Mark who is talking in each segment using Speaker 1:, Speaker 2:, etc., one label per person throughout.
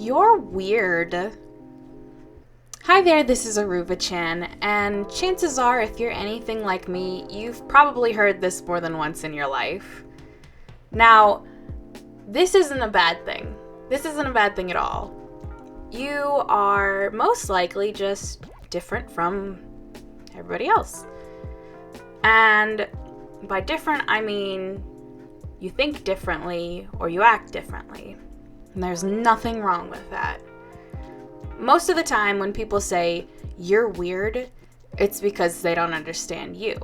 Speaker 1: You're weird. Hi there, this is AruvaChan, and chances are, if you're anything like me, you've probably heard this more than once in your life. Now, this isn't a bad thing. This isn't a bad thing at all. You are most likely just different from everybody else. And by different, I mean you think differently or you act differently. And there's nothing wrong with that. Most of the time when people say you're weird, it's because they don't understand you.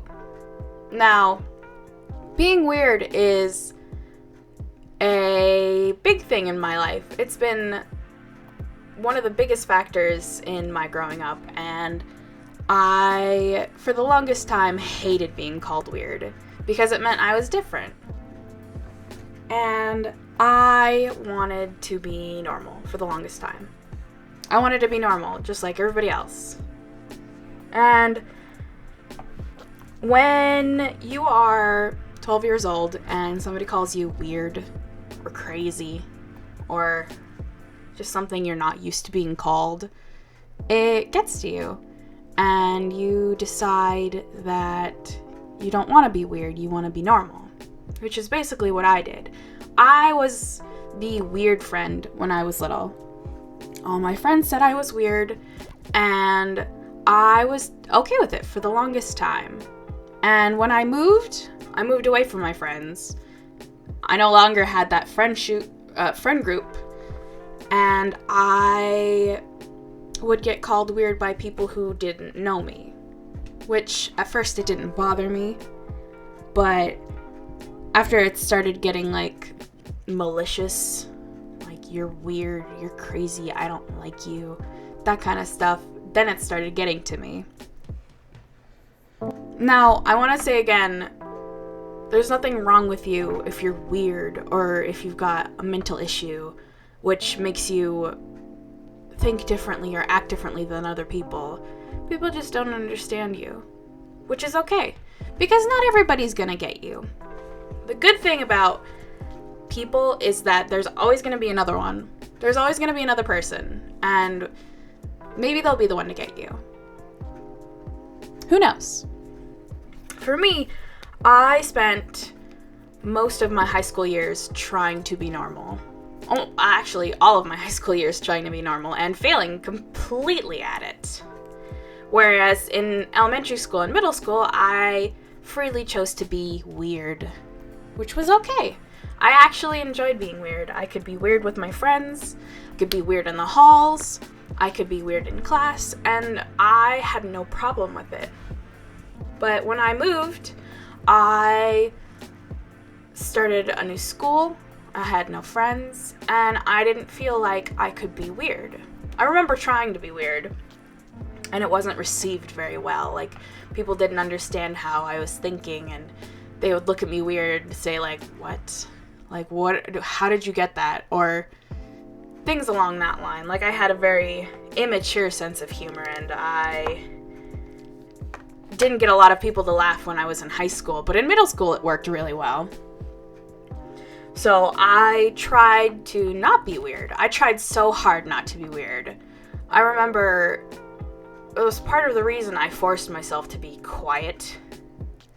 Speaker 1: Now, being weird is a big thing in my life. It's been one of the biggest factors in my growing up, and I, for the longest time, hated being called weird because it meant I was different. And I wanted to be normal for the longest time. I wanted to be normal, just like everybody else. And when you are 12 years old and somebody calls you weird or crazy or just something you're not used to being called, it gets to you. And you decide that you don't want to be weird, you want to be normal, which is basically what I did. I was the weird friend when I was little. All my friends said I was weird, and I was okay with it for the longest time. And when I moved away from my friends. I no longer had that friend group, and I would get called weird by people who didn't know me, which at first it didn't bother me, but after it started getting like malicious, like you're weird, you're crazy, I don't like you, that kind of stuff, then it started getting to me. Now, I want to say again, there's nothing wrong with you if you're weird or if you've got a mental issue which makes you think differently or act differently than other people. People just don't understand you, which is okay, because not everybody's gonna get you. The good thing about people is that there's always gonna be another one. There's always gonna be another person, and maybe they'll be the one to get you. Who knows? For me, I spent most of my high school years trying to be normal. Oh, actually, all of my high school years trying to be normal and failing completely at it. Whereas in elementary school and middle school, I freely chose to be weird, which was okay. I actually enjoyed being weird. I could be weird with my friends, I could be weird in the halls, I could be weird in class, and I had no problem with it. But when I moved, I started a new school, I had no friends, and I didn't feel like I could be weird. I remember trying to be weird, and it wasn't received very well. Like, people didn't understand how I was thinking, and they would look at me weird and say, like, what? Like, what? How did you get that? Or things along that line. Like, I had a very immature sense of humor, and I didn't get a lot of people to laugh when I was in high school, but in middle school it worked really well. So I tried to not be weird. I tried so hard not to be weird. I remember it was part of the reason I forced myself to be quiet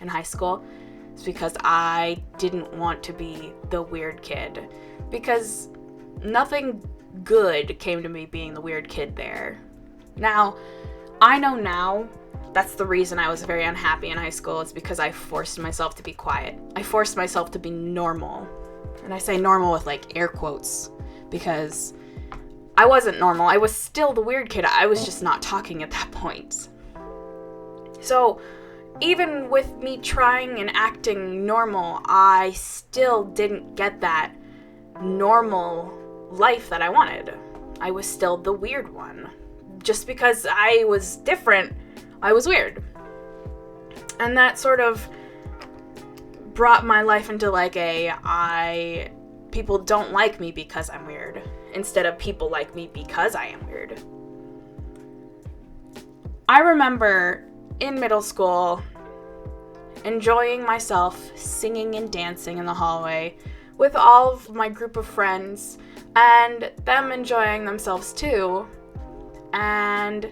Speaker 1: in high school. It's because I didn't want to be the weird kid. Because nothing good came to me being the weird kid there. Now, I know now that's the reason I was very unhappy in high school. It's because I forced myself to be quiet. I forced myself to be normal. And I say normal with like air quotes because I wasn't normal. I was still the weird kid. I was just not talking at that point. So even with me trying and acting normal, I still didn't get that normal life that I wanted. I was still the weird one. Just because I was different, I was weird. And that sort of brought my life into like people don't like me because I'm weird, instead of people like me because I am weird. I remember in middle school enjoying myself singing and dancing in the hallway with all of my group of friends and them enjoying themselves too. And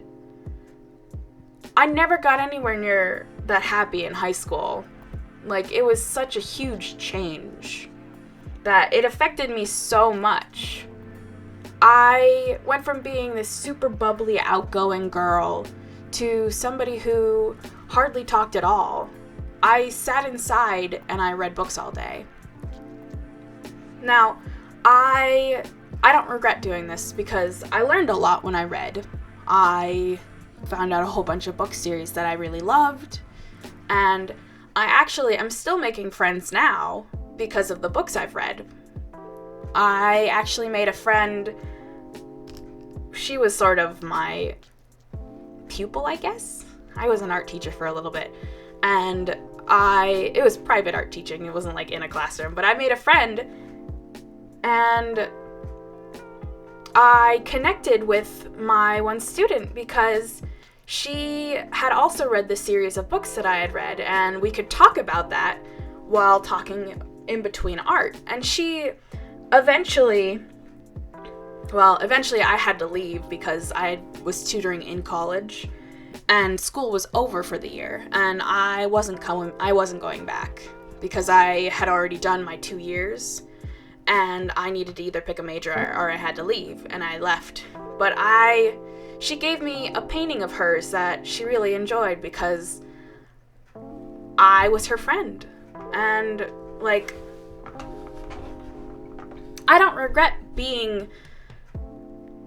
Speaker 1: I never got anywhere near that happy in high school. Like, it was such a huge change that it affected me so much. I went from being this super bubbly, outgoing girl to somebody who hardly talked at all. I sat inside and I read books all day. Now, I don't regret doing this because I learned a lot when I read. I found out a whole bunch of book series that I really loved, and I'm still making friends now because of the books I've read. I actually made a friend. She was sort of my pupil, I guess. I was an art teacher for a little bit, and it was private art teaching. It wasn't like in a classroom, but I made a friend, and I connected with my one student because she had also read the series of books that I had read, and we could talk about that while talking in between art. And eventually I had to leave because I was tutoring in college and school was over for the year, and I wasn't going back because I had already done my 2 years and I needed to either pick a major or I had to leave, and I left. But she gave me a painting of hers that she really enjoyed because I was her friend. And, like, I don't regret being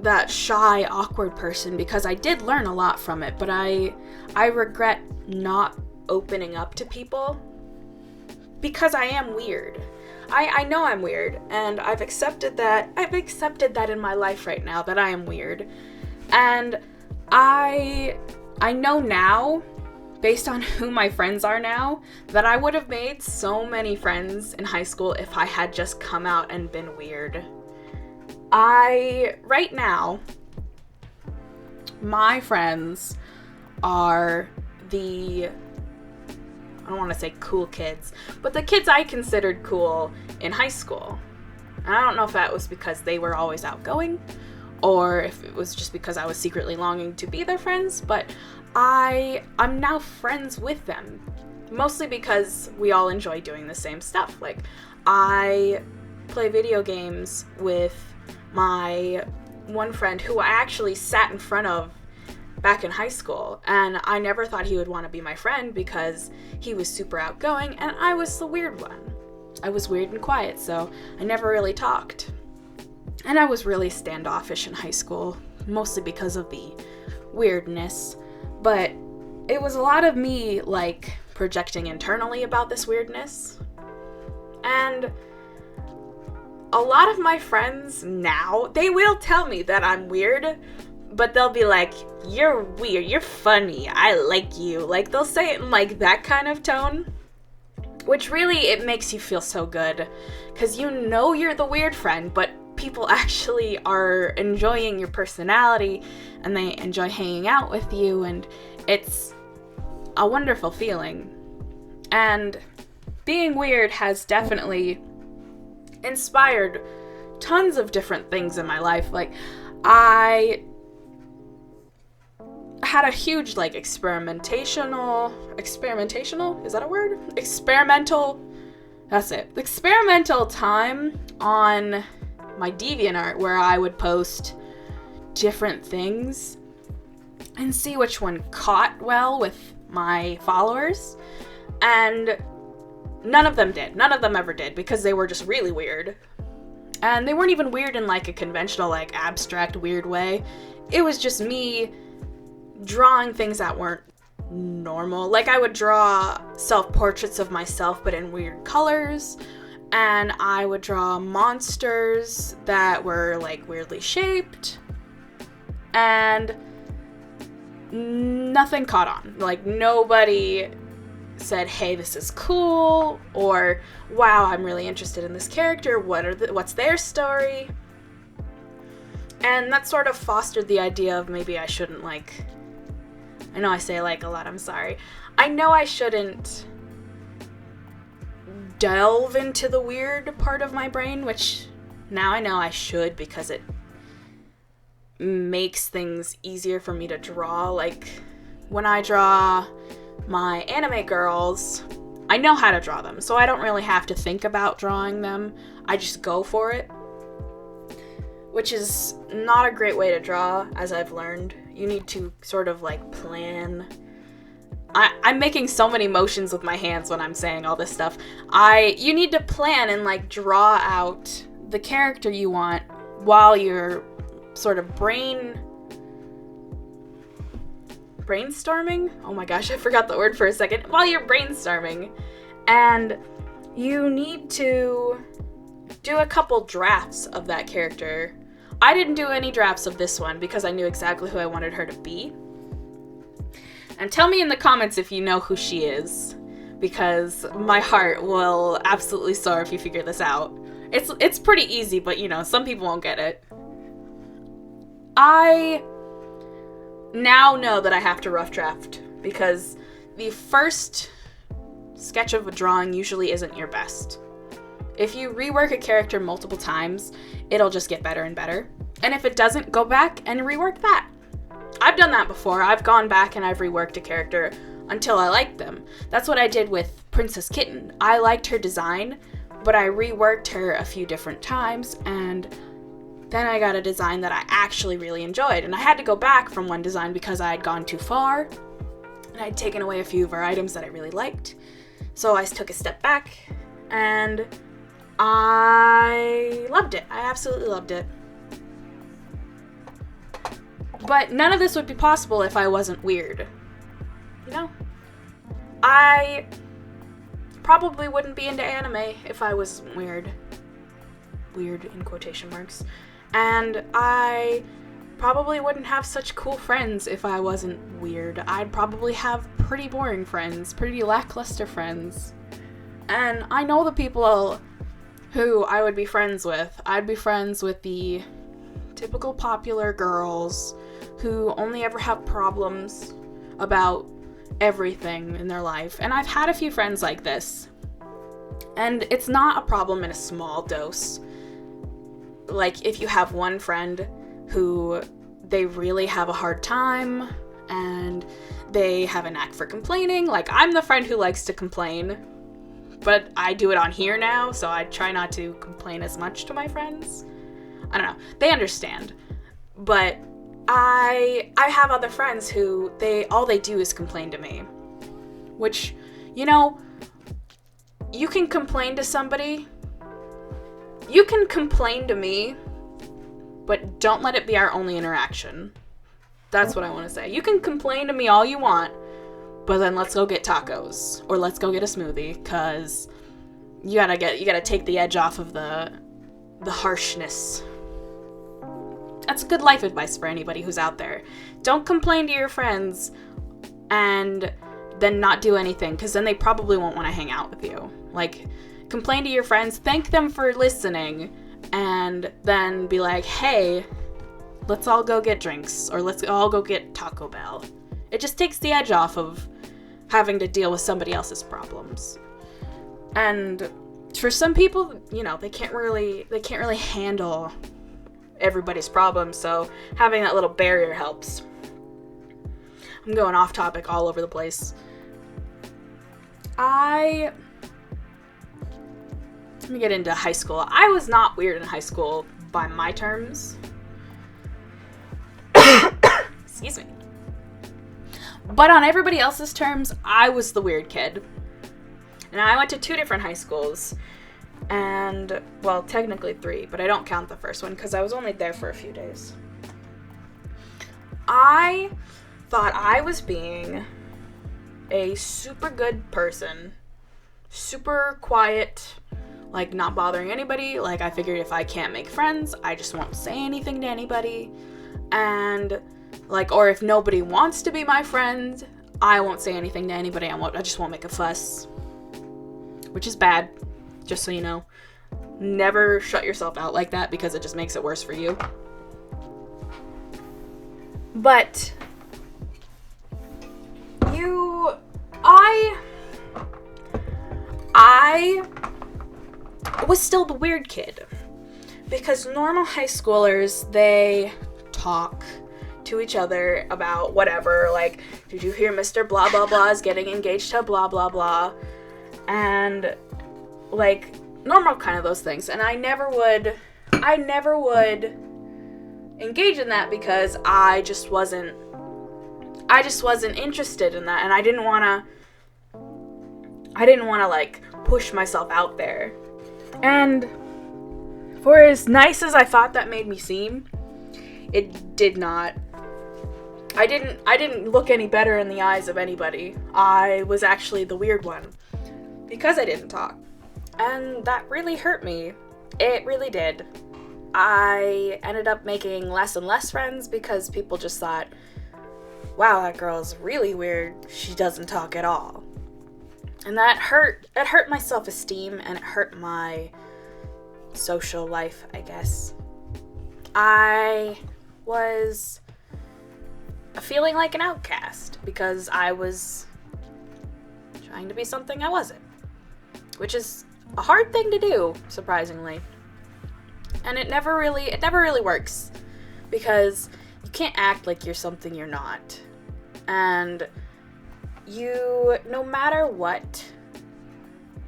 Speaker 1: that shy, awkward person because I did learn a lot from it, but I regret not opening up to people because I am weird. I know I'm weird, and I've accepted that in my life right now, that I am weird. And I know now, based on who my friends are now, that I would have made so many friends in high school if I had just come out and been weird. Right now, my friends are I don't want to say cool kids, but the kids I considered cool in high school. And I don't know if that was because they were always outgoing or if it was just because I was secretly longing to be their friends, but I'm now friends with them, mostly because we all enjoy doing the same stuff. Like, I play video games with my one friend who I actually sat in front of back in high school, and I never thought he would want to be my friend because he was super outgoing and I was the weird one. I was weird and quiet, so I never really talked. And I was really standoffish in high school, mostly because of the weirdness, but it was a lot of me, like, projecting internally about this weirdness. And a lot of my friends now, they will tell me that I'm weird, but they'll be like, "You're weird, you're funny, I like you." Like, they'll say it in, like, that kind of tone, which really, it makes you feel so good, because you know you're the weird friend, but people actually are enjoying your personality, and they enjoy hanging out with you, and it's a wonderful feeling. And being weird has definitely inspired tons of different things in my life. Like, I had a huge, like, experimental, is that a word? Experimental time on my DeviantArt where I would post different things and see which one caught well with my followers, and none of them did. None of them ever did, because they were just really weird. And they weren't even weird in, like, a conventional, like, abstract weird way. It was just me drawing things that weren't normal. Like, I would draw self-portraits of myself, but in weird colors, and I would draw monsters that were, like, weirdly shaped, and nothing caught on. Like, nobody said, "Hey, this is cool," or "Wow, I'm really interested in this character. What's their story?" And that sort of fostered the idea of maybe I shouldn't, like, I know I say like a lot, I'm sorry. I know I shouldn't delve into the weird part of my brain, which now I know I should because it makes things easier for me to draw. Like, when I draw my anime girls, I know how to draw them, so I don't really have to think about drawing them. I just go for it, which is not a great way to draw, as I've learned. You need to sort of, like, plan. I'm making so many motions with my hands when I'm saying all this stuff. You need to plan and, like, draw out the character you want while you're sort of brainstorming? Oh my gosh, I forgot the word for a second. While you're brainstorming. And you need to do a couple drafts of that character. I didn't do any drafts of this one because I knew exactly who I wanted her to be. And tell me in the comments if you know who she is, because my heart will absolutely soar if you figure this out. It's pretty easy, but you know, some people won't get it. I now know that I have to rough draft because the first sketch of a drawing usually isn't your best. If you rework a character multiple times, it'll just get better and better. And if it doesn't, go back and rework that. I've done that before. I've gone back and I've reworked a character until I liked them. That's what I did with Princess Kitten. I liked her design, but I reworked her a few different times, and then I got a design that I actually really enjoyed. And I had to go back from one design because I had gone too far, and I'd taken away a few of her items that I really liked. So I took a step back, and I loved it. I absolutely loved it. But none of this would be possible if I wasn't weird. You know? I probably wouldn't be into anime if I was weird. Weird in quotation marks. And I probably wouldn't have such cool friends if I wasn't weird. I'd probably have pretty boring friends, pretty lackluster friends. And I know the people who I would be friends with. I'd be friends with the typical popular girls who only ever have problems about everything in their life. And I've had a few friends like this. And it's not a problem in a small dose. Like, if you have one friend who they really have a hard time and they have a knack for complaining. Like, I'm the friend who likes to complain, but I do it on here now, so I try not to complain as much to my friends. I don't know. They understand. But I have other friends who all they do is complain to me. Which, you know, you can complain to somebody. You can complain to me, but don't let it be our only interaction. That's what I want to say. You can complain to me all you want, but then let's go get tacos or let's go get a smoothie, because you gotta take the edge off of the harshness. That's good life advice for anybody who's out there. Don't complain to your friends and then not do anything, because then they probably won't want to hang out with you. Like, complain to your friends, thank them for listening, and then be like, hey, let's all go get drinks, or let's all go get Taco Bell. It just takes the edge off of having to deal with somebody else's problems. And for some people, you know, they can't really handle everybody's problems, so having that little barrier helps. I'm going off topic all over the place. Let me get into high school. I was not weird in high school by my terms. Excuse me. But on everybody else's terms, I was the weird kid. And I went to 2 different high schools. And, well, technically 3, but I don't count the first one because I was only there for a few days. I thought I was being a super good person. Super quiet, like not bothering anybody. Like, I figured if I can't make friends, I just won't say anything to anybody. And, like, or if nobody wants to be my friend, I won't say anything to anybody. I just won't make a fuss. Which is bad. Just so you know, never shut yourself out like that because it just makes it worse for you. But I was still the weird kid. Because normal high schoolers, they talk to each other about whatever, like, did you hear Mr. Blah Blah Blah is getting engaged to blah blah blah, and like normal kind of those things. And I never would engage in that because I just wasn't interested in that, and I didn't want to like push myself out there. And for as nice as I thought that made me seem, it did not. I didn't look any better in the eyes of anybody. I was actually the weird one because I didn't talk. And that really hurt me. It really did. I ended up making less and less friends because people just thought, wow, that girl's really weird. She doesn't talk at all. And that hurt. It hurt my self-esteem, and it hurt my social life, I guess. I was feeling like an outcast because I was trying to be something I wasn't, which is a hard thing to do, surprisingly. And it never really works, because you can't act like you're something you're not. And no matter what,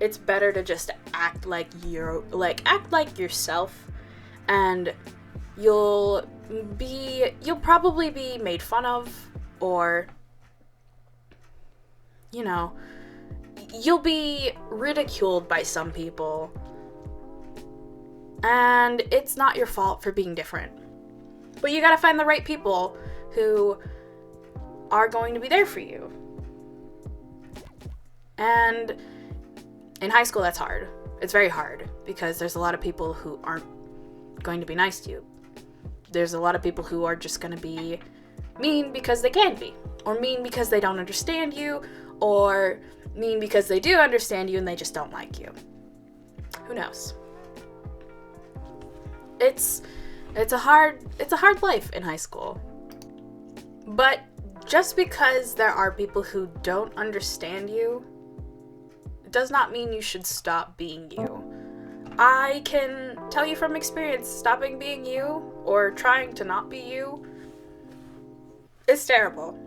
Speaker 1: it's better to just act like yourself, and you'll probably be made fun of, or you'll be ridiculed by some people, and it's not your fault for being different. But you gotta find the right people who are going to be there for you. And in high school, that's hard. It's very hard because there's a lot of people who aren't going to be nice to you. There's a lot of people who are just going to be mean because they can be, or mean because they don't understand you, or mean because they do understand you and they just don't like you. Who knows? It's a hard life in high school. But just because there are people who don't understand you, it does not mean you should stop being you. I can tell you from experience, stopping being you, or trying to not be you, is terrible.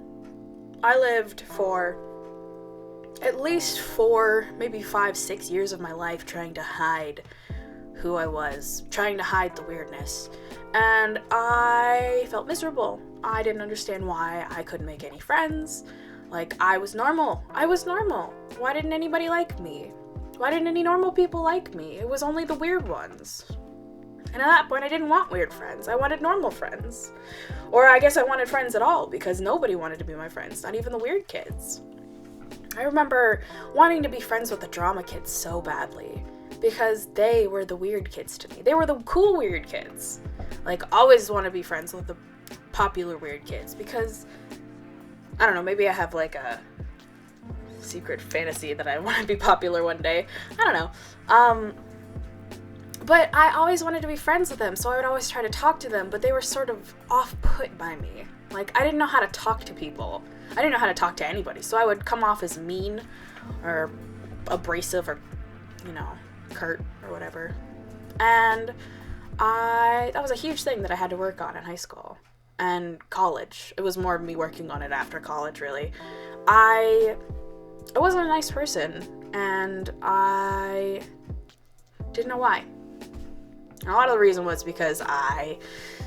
Speaker 1: I lived for at least 4, maybe 5, 6 years of my life trying to hide who I was, trying to hide the weirdness. And I felt miserable. I didn't understand why I couldn't make any friends. Like, I was normal. Why didn't anybody like me? Why didn't any normal people like me? It was only the weird ones. And at that point, I didn't want weird friends. I wanted normal friends. Or I guess I wanted friends at all, because nobody wanted to be my friends, not even the weird kids. I remember wanting to be friends with the drama kids so badly, because they were the weird kids to me. They were the cool weird kids. Like, always want to be friends with the popular weird kids, because, I don't know, maybe I have like a secret fantasy that I want to be popular one day. I don't know. But I always wanted to be friends with them, so I would always try to talk to them, but they were sort of off-put by me. Like, I didn't know how to talk to people. I didn't know how to talk to anybody, so I would come off as mean or abrasive or, curt or whatever. And that was a huge thing that I had to work on in high school and college. It was more of me working on it after college, really. I wasn't a nice person, and I didn't know why. And a lot of the reason was because I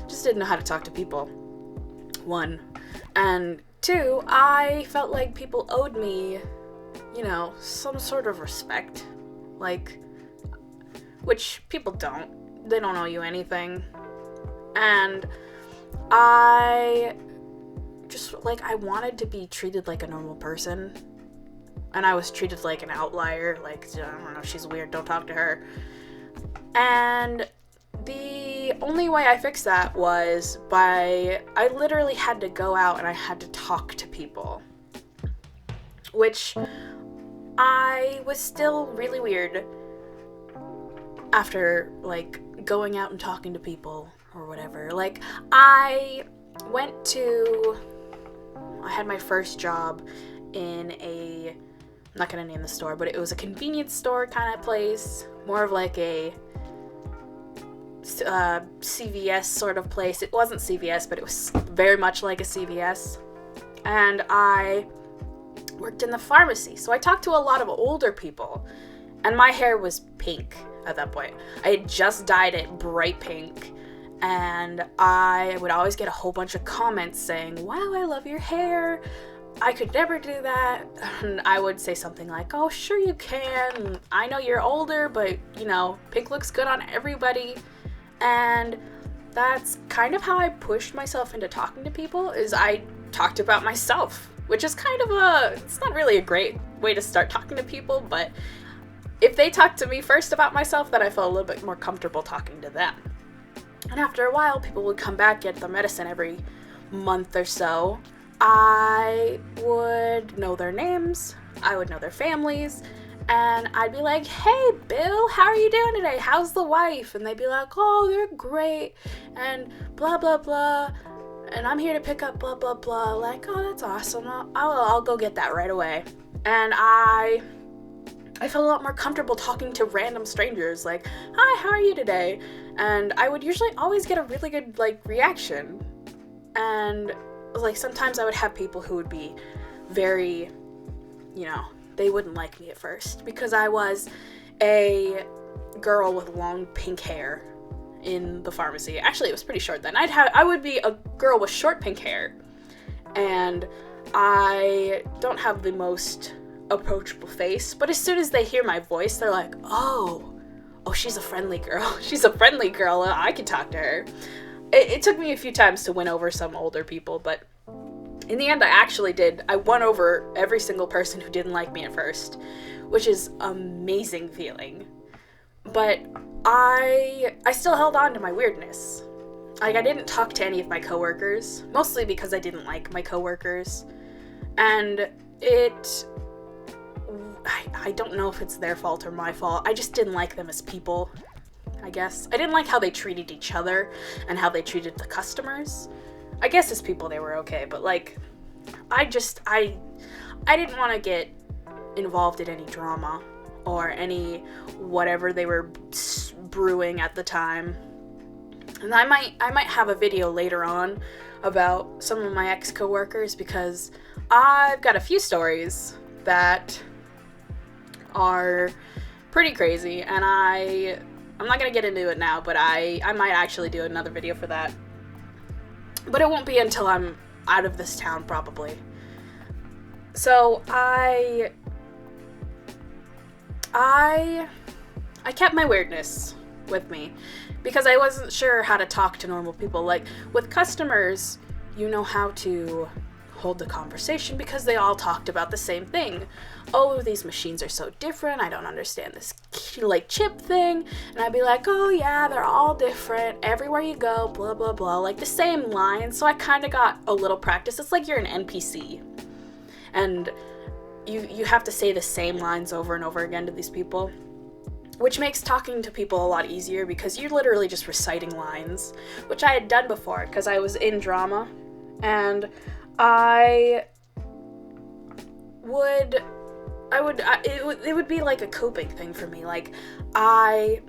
Speaker 1: just didn't know how to talk to people, 1. And 2, I felt like people owed me, some sort of respect. Like, which people don't. They don't owe you anything. And I wanted to be treated like a normal person. And I was treated like an outlier. Like, I don't know, she's weird, don't talk to her. And the only way I fixed that was I literally had to go out and I had to talk to people. Which I was still really weird after, like, going out and talking to people or whatever. Like, I had my first job in a not gonna name the store, but it was a convenience store kind of place, more of like a CVS sort of place. It wasn't CVS, but it was very much like a CVS. And I worked in the pharmacy, so I talked to a lot of older people, and my hair was pink at that point. I had just dyed it bright pink, and I would always get a whole bunch of comments saying, wow, I love your hair, I could never do that. And I would say something like, oh, sure you can, I know you're older, but you know, pink looks good on everybody. And that's kind of how I pushed myself into talking to people, is I talked about myself, which is kind of it's not really a great way to start talking to people, but if they talked to me first about myself, then I felt a little bit more comfortable talking to them. And after a while, people would come back, get the medicine every month or so. I would know their names, I would know their families, and I'd be like, hey, Bill, how are you doing today? How's the wife? And they'd be like, oh, they're great, and blah, blah, blah, and I'm here to pick up blah, blah, blah. Like, oh, that's awesome. I'll go get that right away. And I felt a lot more comfortable talking to random strangers, like, hi, how are you today? And I would usually always get a really good, like, reaction. And, like, sometimes I would have people who would be very, you know, they wouldn't like me at first because I was a girl with long pink hair in the pharmacy. Actually, it was pretty short then. I would be a girl with short pink hair, and I don't have the most approachable face, but as soon as they hear my voice, they're like, oh, she's a friendly girl. She's a friendly girl. I can talk to her. It took me a few times to win over some older people, but in the end, I actually did. I won over every single person who didn't like me at first, which is amazing feeling. But I still held on to my weirdness. Like, I didn't talk to any of my coworkers, mostly because I didn't like my coworkers. And I don't know if it's their fault or my fault. I just didn't like them as people, I guess. I didn't like how they treated each other and how they treated the customers. I guess as people they were okay, but like, I didn't want to get involved in any drama or any whatever they were brewing at the time. And I might have a video later on about some of my ex-coworkers, because I've got a few stories that are pretty crazy, and I'm not gonna get into it now, but I might actually do another video for that. But it won't be until I'm out of this town, probably. So I kept my weirdness with me because I wasn't sure how to talk to normal people. Like, with customers, you know how to hold the conversation because they all talked about the same thing. Oh, these machines are so different, I don't understand this like chip thing. And I'd be like, oh yeah, they're all different, everywhere you go, blah blah blah, like the same lines. So I kind of got a little practice. It's like you're an NPC and you have to say the same lines over and over again to these people, which makes talking to people a lot easier because you're literally just reciting lines, which I had done before because I was in drama. And it would be like a coping thing for me. Like, I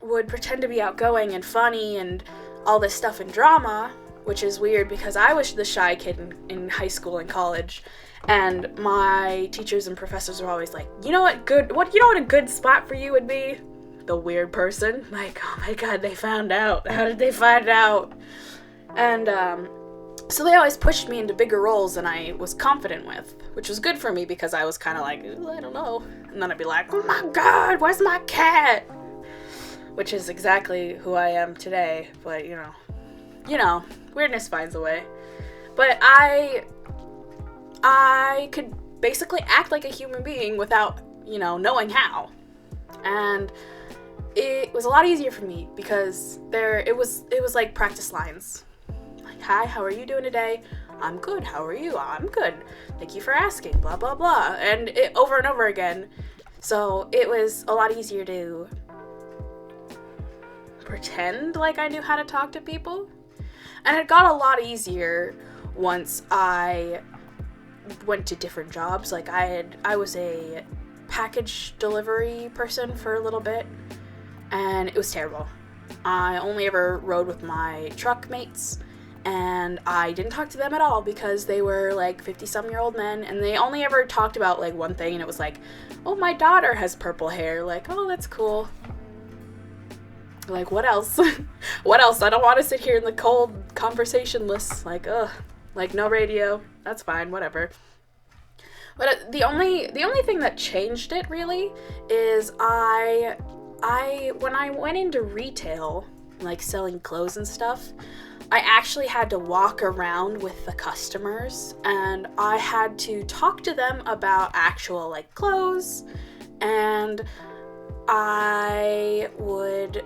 Speaker 1: would pretend to be outgoing and funny and all this stuff in drama, which is weird because I was the shy kid in high school and college, and my teachers and professors were always like, you know what a good spot for you would be? The weird person. Like, oh my god, they found out. How did they find out? And so they always pushed me into bigger roles than I was confident with, which was good for me because I was kind of like, I don't know. And then I'd be like, oh my god, where's my cat? Which is exactly who I am today. But, you know, weirdness finds a way. But I could basically act like a human being without, knowing how. And it was a lot easier for me because it was like practice lines. Hi, how are you doing today? I'm good. How are you? I'm good. Thank you for asking. Blah, blah, blah. And over and over again. So it was a lot easier to pretend like I knew how to talk to people. And it got a lot easier once I went to different jobs. Like I was a package delivery person for a little bit, and it was terrible. I only ever rode with my truck mates, and I didn't talk to them at all because they were like 50-some-year-old men, and they only ever talked about like one thing, and it was like, oh, my daughter has purple hair. Like, oh, that's cool. Like, what else? What else? I don't want to sit here in the cold conversationless. Like, ugh. Like, no radio. That's fine. Whatever. But the only thing that changed it, really, is when I went into retail, like selling clothes and stuff, I actually had to walk around with the customers, and I had to talk to them about actual, like, clothes, and I would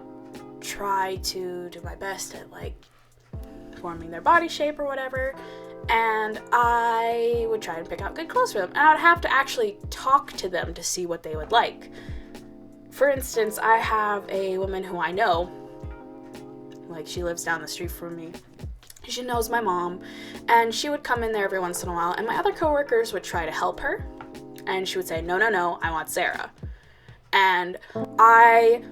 Speaker 1: try to do my best at, like, forming their body shape or whatever, and I would try and pick out good clothes for them, and I would have to actually talk to them to see what they would like. For instance, I have a woman who I know, like, she lives down the street from me. She knows my mom, and she would come in there every once in a while, and my other coworkers would try to help her, and she would say, no, I want Sarah. And I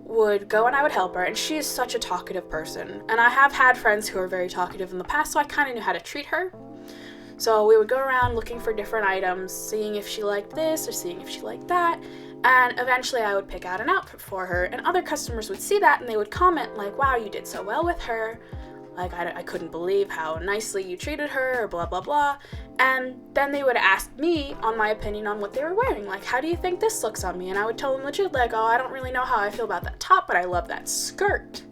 Speaker 1: would go and I would help her, and she is such a talkative person, and I have had friends who are very talkative in the past, so I kind of knew how to treat her. So we would go around looking for different items, seeing if she liked this or seeing if she liked that, and eventually I would pick out an outfit for her, and other customers would see that and they would comment like, wow, you did so well with her, like, I couldn't believe how nicely you treated her, or blah blah blah. And then they would ask me on my opinion on what they were wearing, like, how do you think this looks on me? And I would tell them the truth, like, oh, I don't really know how I feel about that top, but I love that skirt,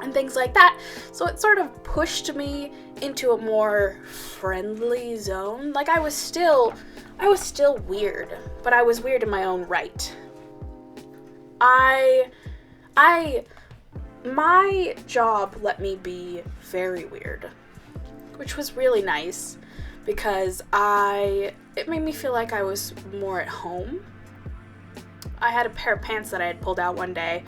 Speaker 1: and things like that. So it sort of pushed me into a more friendly zone. Like, I was still weird, but I was weird in my own right. My job let me be very weird, which was really nice because it made me feel like I was more at home. I had a pair of pants that I had pulled out one day,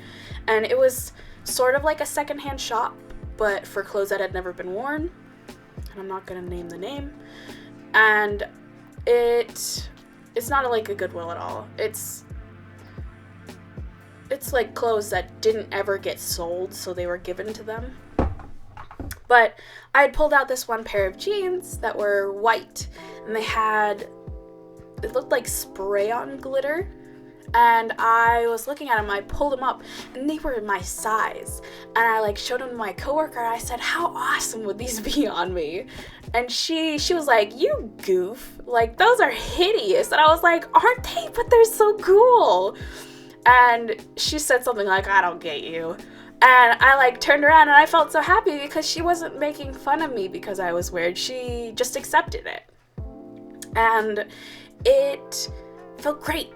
Speaker 1: and it was sort of like a secondhand shop, but for clothes that had never been worn, and I'm not gonna name the name. And it's not like a Goodwill at all. It's like clothes that didn't ever get sold, so they were given to them. But I had pulled out this one pair of jeans that were white, and it looked like spray-on glitter. And I was looking at them, I pulled them up, and they were my size. And I like showed them to my coworker, and I said, how awesome would these be on me? And she was like, you goof, like, those are hideous. And I was like, aren't they? But they're so cool. And she said something like, I don't get you. And I like turned around, and I felt so happy because she wasn't making fun of me because I was weird. She just accepted it. And it felt great.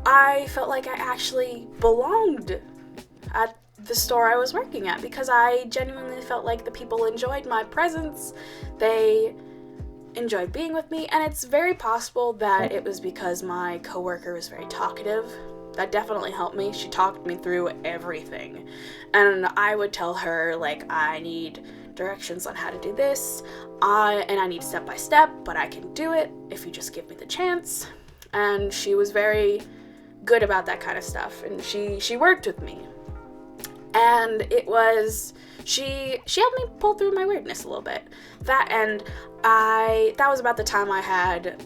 Speaker 1: I felt like I actually belonged at the store I was working at because I genuinely felt like the people enjoyed my presence. They enjoyed being with me, and it's very possible that it was because my coworker was very talkative. That definitely helped me. She talked me through everything. And I would tell her, like, I need directions on how to do this, and I need step by step, but I can do it if you just give me the chance. And she was very good about that kind of stuff, and she worked with me. And she helped me pull through my weirdness a little bit. That was about the time I had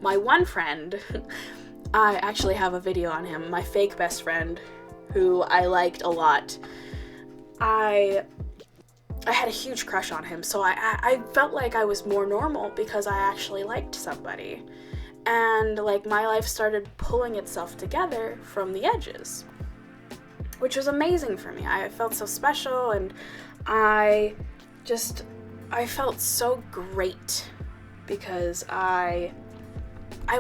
Speaker 1: my one friend. I actually have a video on him, my fake best friend, who I liked a lot. I had a huge crush on him, so I felt like I was more normal because I actually liked somebody. And, like, my life started pulling itself together from the edges, which was amazing for me. I felt so special, and I felt so great because I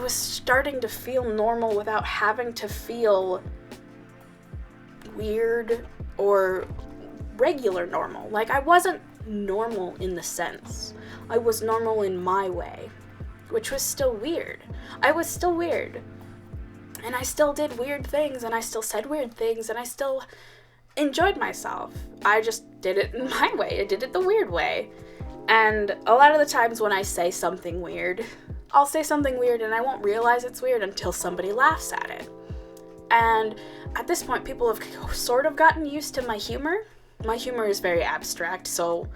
Speaker 1: was starting to feel normal without having to feel weird or regular normal. Like, I wasn't normal in the sense. I was normal in my way, which was still weird. I was still weird. And I still did weird things, and I still said weird things, and I still enjoyed myself. I just did it in my way. I did it the weird way. And a lot of the times when I say something weird, I'll say something weird and I won't realize it's weird until somebody laughs at it. And at this point, people have sort of gotten used to my humor. My humor is very abstract, so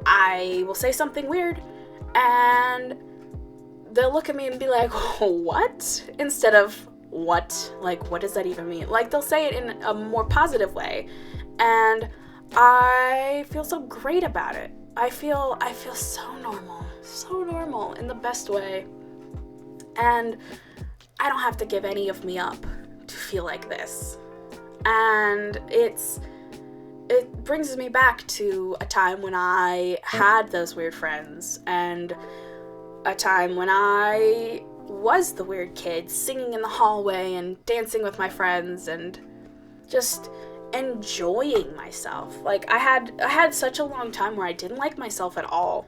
Speaker 1: I will say something weird and they'll look at me and be like, what? Instead of, what? Like, what does that even mean? Like, they'll say it in a more positive way, and I feel so great about it. I feel so normal in the best way, and I don't have to give any of me up to feel like this. And it brings me back to a time when I had those weird friends, and a time when I was the weird kid singing in the hallway and dancing with my friends and just enjoying myself. Like, I had such a long time where I didn't like myself at all,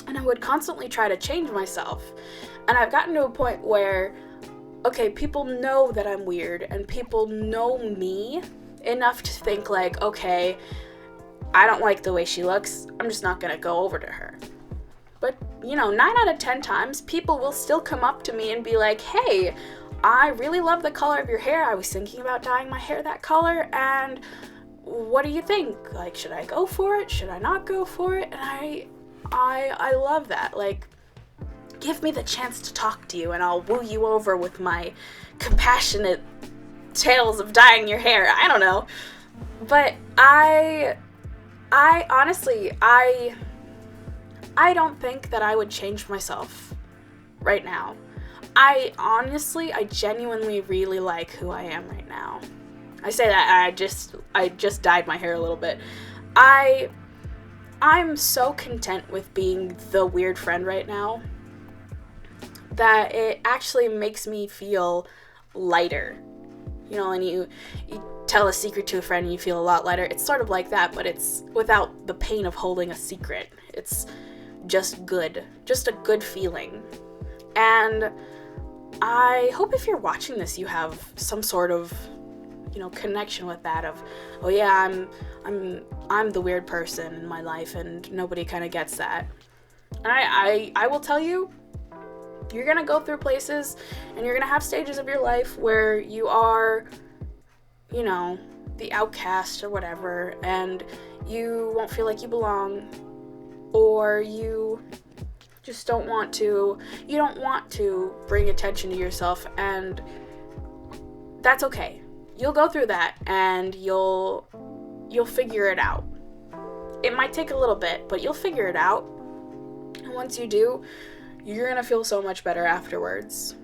Speaker 1: and I would constantly try to change myself. And I've gotten to a point where, okay, people know that I'm weird, and people know me enough to think like, okay, I don't like the way she looks, I'm just not gonna go over to her. But, 9 out of 10 times, people will still come up to me and be like, hey, I really love the color of your hair. I was thinking about dyeing my hair that color, and what do you think? Like, should I go for it? Should I not go for it? And I love that. Like, give me the chance to talk to you, and I'll woo you over with my compassionate tales of dyeing your hair. I don't know. But I honestly, I don't think that I would change myself right now. I genuinely really like who I am right now. I say that I just dyed my hair a little bit. I'm so content with being the weird friend right now that it actually makes me feel lighter. And you tell a secret to a friend and you feel a lot lighter. It's sort of like that, but it's without the pain of holding a secret. It's just good. Just a good feeling. And I hope if you're watching this, you have some sort of, connection with that of, oh yeah, I'm the weird person in my life and nobody kind of gets that. And I will tell you, you're going to go through places and you're going to have stages of your life where you are, the outcast or whatever, and you won't feel like you belong, or you just don't want to bring attention to yourself, and that's okay. You'll go through that and you'll figure it out. It might take a little bit, but you'll figure it out. And once you do, you're going to feel so much better afterwards.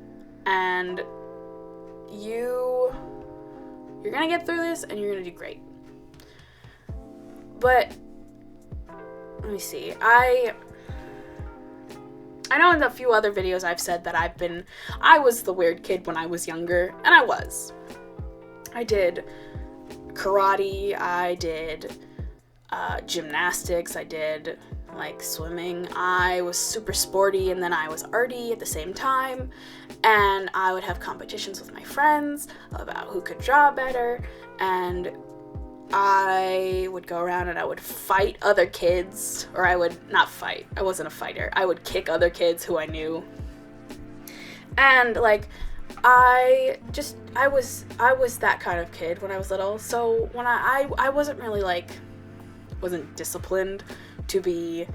Speaker 1: And you're going to get through this and you're going to do great. But let me see. I know in a few other videos I've said that I was the weird kid when I was younger, and I was. I did karate, I did gymnastics, I did swimming. I was super sporty, and then I was arty at the same time, and I would have competitions with my friends about who could draw better, and I would go around and I would fight other kids, or I would not fight, I wasn't a fighter, I would kick other kids who I knew. And I was that kind of kid when I was little. So when I wasn't really wasn't disciplined to be,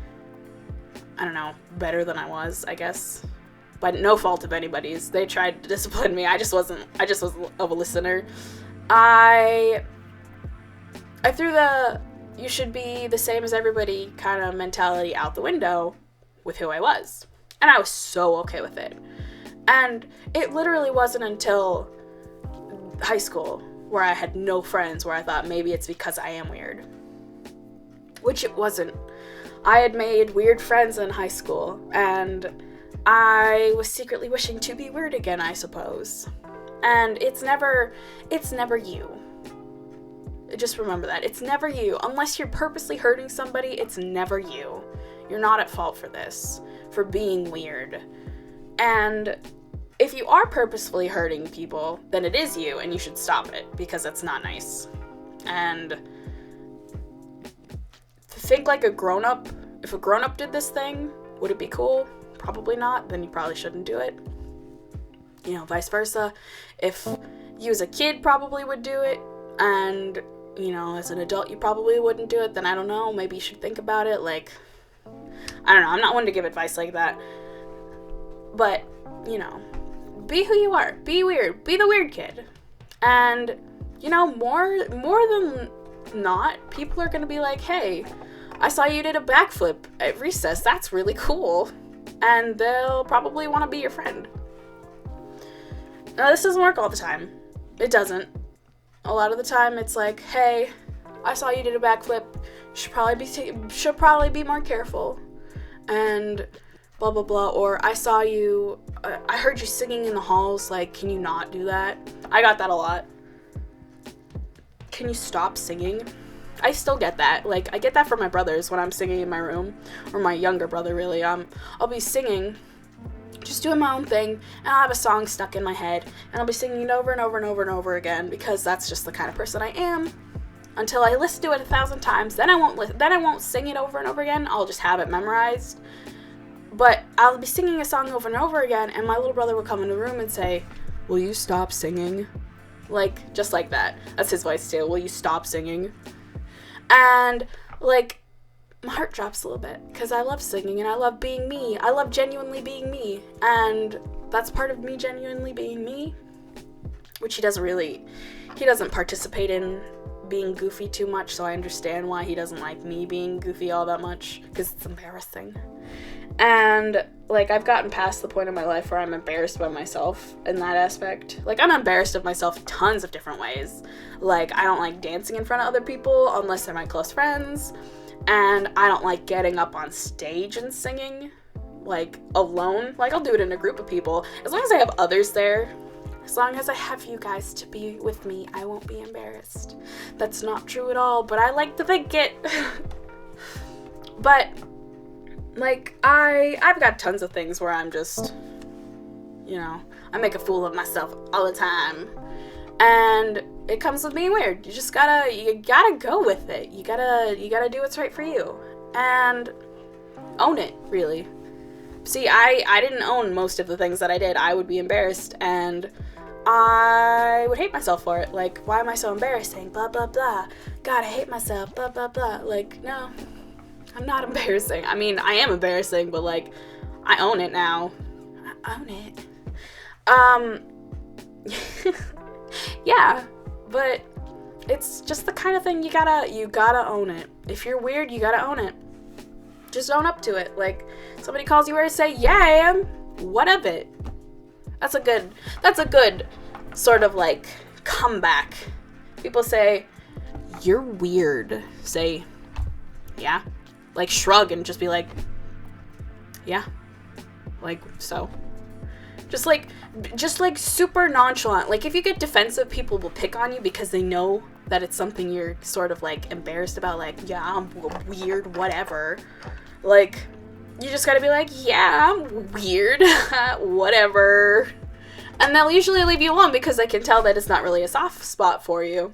Speaker 1: I don't know, better than I was, I guess. But no fault of anybody's. They tried to discipline me. I just was a listener. I threw the you should be the same as everybody kind of mentality out the window with who I was. And I was so okay with it. And it literally wasn't until high school where I had no friends where I thought maybe it's because I am weird. Which it wasn't. I had made weird friends in high school, and I was secretly wishing to be weird again, I suppose. And it's never you. Just remember that. It's never you. Unless you're purposely hurting somebody, it's never you. You're not at fault for this, for being weird. And if you are purposefully hurting people, then it is you, and you should stop it, because it's not nice. And think like a grown-up. if a grown-up did this thing, would it be cool? Probably not. Then you probably shouldn't do it. You know, vice versa. If you as a kid probably would do it, and, you know, as an adult you probably wouldn't do it, then I don't know, maybe you should think about it. Like, I don't know, I'm not one to give advice like that. But, you know, be who you are. Be weird. Be the weird kid. And, you know, more than not, people are going to be like, hey, I saw you did a backflip at recess. That's really cool. And they'll probably want to be your friend. Now, this doesn't work all the time. It doesn't. A lot of the time, it's like, hey, I saw you did a backflip. Should probably be more careful. And blah, blah, blah. Or I saw you, I heard you singing in the halls. Like, can you not do that? I got that a lot. Can you stop singing? I still get that. Like, I get that from my brothers when I'm singing in my room. Or my younger brother, really. I'll be singing, just doing my own thing, and I'll have a song stuck in my head, and I'll be singing it over and over and over and over again, because that's just the kind of person I am. Until I listen to it 1,000 times, then I won't sing it over and over again. I'll just have it memorized. But I'll be singing a song over and over again, and my little brother will come in the room and say, will you stop singing? Like, just like that. That's his voice too. Will you stop singing? And, like, my heart drops a little bit, because I love singing, and I love being me. I love genuinely being me, and that's part of me genuinely being me, which he doesn't participate in being goofy too much, so I understand why he doesn't like me being goofy all that much, because it's embarrassing. And, like, I've gotten past the point in my life where I'm embarrassed by myself in that aspect. Like, I'm embarrassed of myself tons of different ways. Like, I don't like dancing in front of other people unless they're my close friends. And I don't like getting up on stage and singing, like, alone. Like, I'll do it in a group of people. As long as I have others there, as long as I have you guys to be with me, I won't be embarrassed. That's not true at all, but I like to think it. But, like, I've got tons of things where I'm just, you know, I make a fool of myself all the time. And it comes with being weird. You gotta go with it. You gotta do what's right for you. And own it, really. See, I didn't own most of the things that I did. I would be embarrassed, and I would hate myself for it. Like, why am I so embarrassing? Blah, blah, blah. God, I hate myself. Blah, blah, blah. Like, no, I'm not embarrassing. I mean, I am embarrassing, but, like, I own it now. I own it. Yeah, but it's just the kind of thing you gotta own it. If you're weird, you gotta own it. Just own up to it. Like, somebody calls you weird, say, yeah, I am. What of it? That's a good sort of, like, comeback. People say, you're weird. Say, yeah. Like, shrug and just be like, yeah. Like, so. Just like super nonchalant. Like, if you get defensive, people will pick on you because they know that it's something you're sort of, like, embarrassed about. Like, yeah, I'm weird, whatever. Like, you just gotta be like, yeah, I'm weird, whatever. And they'll usually leave you alone because they can tell that it's not really a soft spot for you.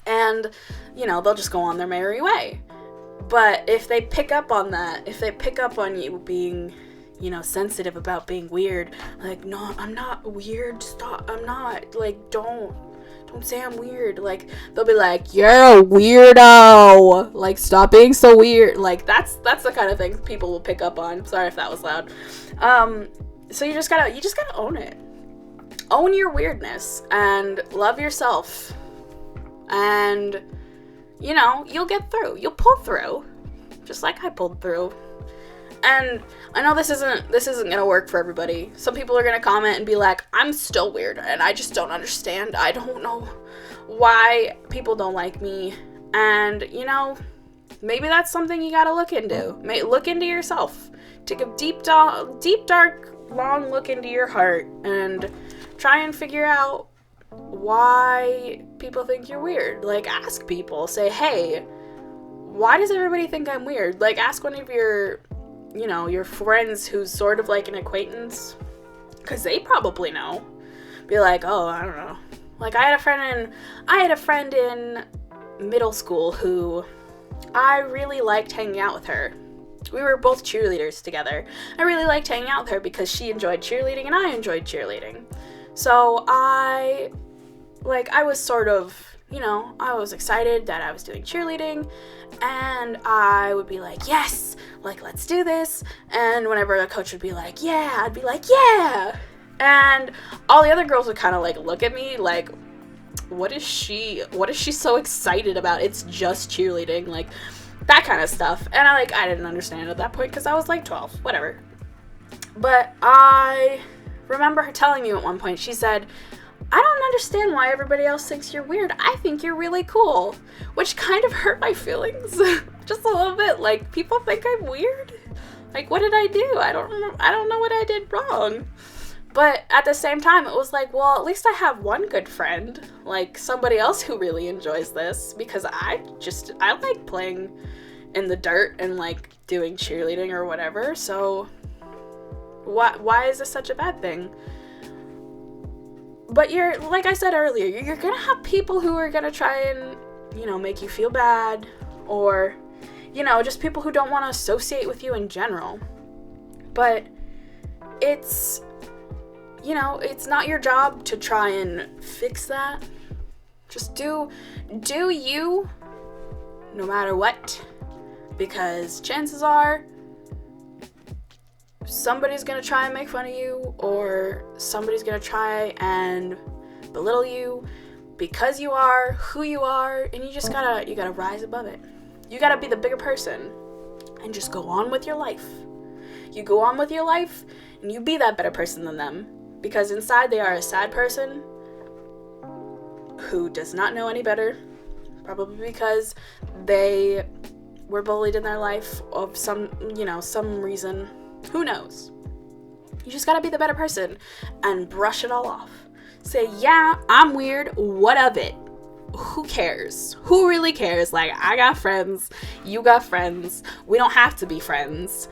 Speaker 1: And, you know, they'll just go on their merry way. But if they pick up on that, if they pick up on you being, you know, sensitive about being weird, like, no, I'm not weird, stop, I'm not, like, don't say I'm weird, like, they'll be like, you're a weirdo, like, stop being so weird, like, that's the kind of thing people will pick up on. Sorry if that was loud. So you just gotta own it. Own your weirdness, and love yourself, and, you know, you'll get through, you'll pull through, just like I pulled through. And I know this isn't gonna work for everybody. Some people are gonna comment and be like, I'm still weird, and I just don't understand. I don't know why people don't like me. And, you know, maybe that's something you gotta look into. Look into yourself. Take a deep, dark, long look into your heart and try and figure out why people think you're weird. Like, ask people. Say, hey, why does everybody think I'm weird? Like, ask one of your, you know, your friends who's sort of like an acquaintance, because they probably know. Be like, oh, I don't know. Like, I had a friend in middle school who I really liked hanging out with her. We were both cheerleaders together. I really liked hanging out with her because she enjoyed cheerleading and I enjoyed cheerleading. So I was sort of, I was excited that I was doing cheerleading, and I would be like, yes, let's do this. And whenever the coach would be like, yeah, I'd be like, yeah. And all the other girls would kind of look at me like, what is she so excited about? It's just cheerleading, that kind of stuff. And I didn't understand at that point because I was 12, whatever. But I remember her telling me at one point, she said, I don't understand why everybody else thinks you're weird. I think you're really cool. Which kind of hurt my feelings just a little bit. People think I'm weird? What did I do? I don't know what I did wrong. But at the same time, it was well, at least I have one good friend, somebody else who really enjoys this, because I like playing in the dirt and doing cheerleading or whatever. So why is this such a bad thing? But you're, like I said earlier, you're gonna have people who are gonna try and, make you feel bad, or, just people who don't want to associate with you in general. But it's, it's not your job to try and fix that. Just do you, no matter what, because chances are somebody's gonna try and make fun of you, or somebody's gonna try and belittle you because you are who you are, and you gotta rise above it. You gotta be the bigger person and just go on with your life. You go on with your life and you be that better person than them, because inside they are a sad person who does not know any better, probably because they were bullied in their life of some reason. Who knows? You just gotta be the better person and brush it all off. Say, yeah, I'm weird. What of it? Who cares? Who really cares? I got friends. You got friends. We don't have to be friends.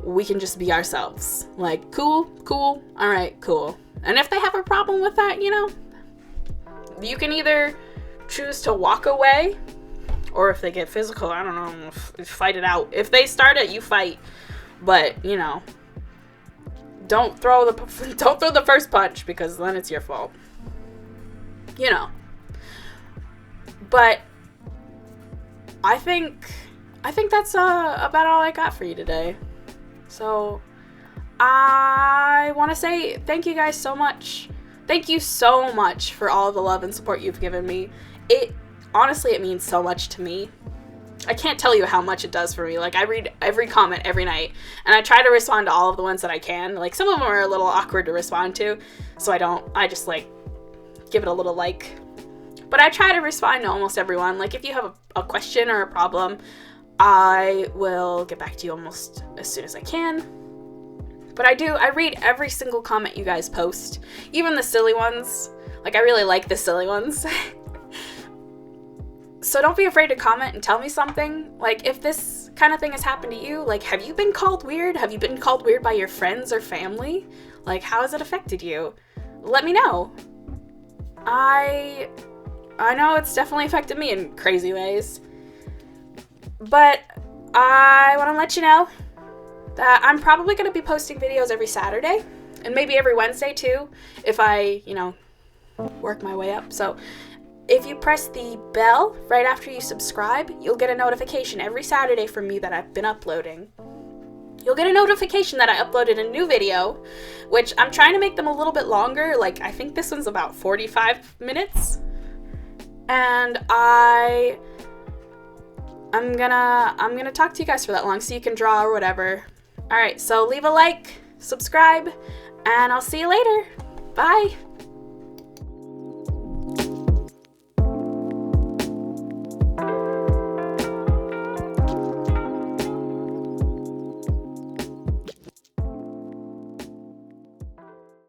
Speaker 1: We can just be ourselves. Cool. All right, cool. And if they have a problem with that, you can either choose to walk away, or if they get physical, I don't know, fight it out. If they start it, you fight. But, don't throw the first punch, because then it's your fault. But I think that's about all I got for you today. So I want to say thank you guys so much. Thank you so much for all the love and support you've given me. Honestly, it means so much to me. I can't tell you how much it does for me. I read every comment every night, and I try to respond to all of the ones that I can. Some of them are a little awkward to respond to, so I just give it a little But I try to respond to almost everyone. If you have a question or a problem, I will get back to you almost as soon as I can. But I read every single comment you guys post, even the silly ones. I really like the silly ones. So don't be afraid to comment and tell me something. If this kind of thing has happened to you, have you been called weird? Have you been called weird by your friends or family? How has it affected you? Let me know. I know it's definitely affected me in crazy ways. But I want to let you know that I'm probably going to be posting videos every Saturday, and maybe every Wednesday too, if I, work my way up. So if you press the bell right after you subscribe, you'll get a notification every Saturday from me that I've been uploading. You'll get a notification that I uploaded a new video, which I'm trying to make them a little bit longer. I think this one's about 45 minutes. And I'm gonna talk to you guys for that long so you can draw or whatever. Alright, so leave a like, subscribe, and I'll see you later. Bye!